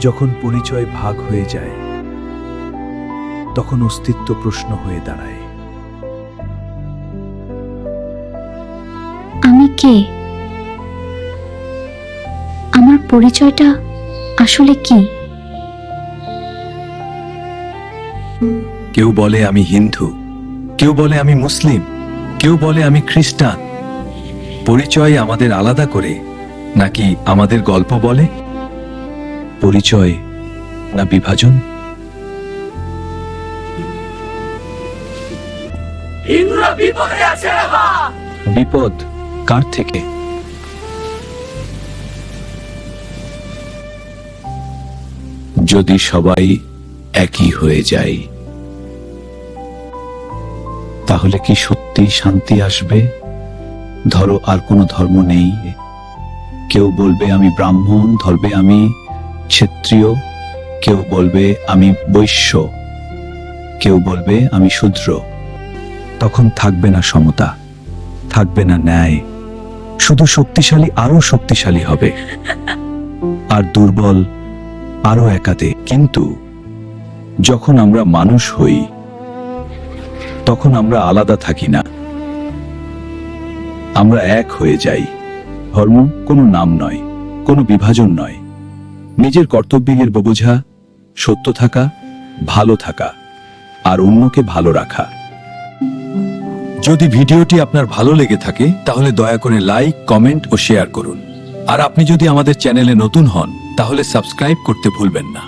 যখন পরিচয় ভাগ হয়ে যায় তখন অস্তিত্ব প্রশ্ন হয়ে দাঁড়ায়। আমি কে? আমার পরিচয়টা আসলে কি? কেউ বলে আমি হিন্দু, কেউ বলে আমি মুসলিম, কেউ বলে আমি খ্রিস্টান। পরিচয় আমাদের আলাদা করে নাকি আমাদের গল্প বলে? পরিচয় না বিভাজন? বিপদ কার থেকে? যদি সবাই একই হয়ে যায় তাহলে কি সত্যি শান্তি আসবে? ধরো আর কোনো ধর্ম নেই, কেউ বলবে আমি ব্রাহ্মণ, ধরবে আমি ক্ষত্রিয়, কেউ বলবে আমি বৈশ্য, কেউ বলবে আমি শূদ্র। তখন থাকবে না সমতা, থাকবে না ন্যায়, শুধু শক্তিশালী আরো শক্তিশালী হবে আর দুর্বল আরো একাতে। কিন্তু যখন আমরা মানুষ হই তখন আমরা আলাদা থাকি না, আমরা এক হয়ে যাই। ধর্ম কোনো নাম নয়, কোনো বিভাজন নয়, নিজের কর্তব্যের বোঝা, সত্য থাকা, ভালো থাকা আর অন্যকে ভালো রাখা। যদি ভিডিওটি আপনার ভালো লেগে থাকে তাহলে দয়া করে লাইক, কমেন্ট ও শেয়ার করুন। আর আপনি যদি আমাদের চ্যানেলে নতুন হন তাহলে সাবস্ক্রাইব করতে ভুলবেন না।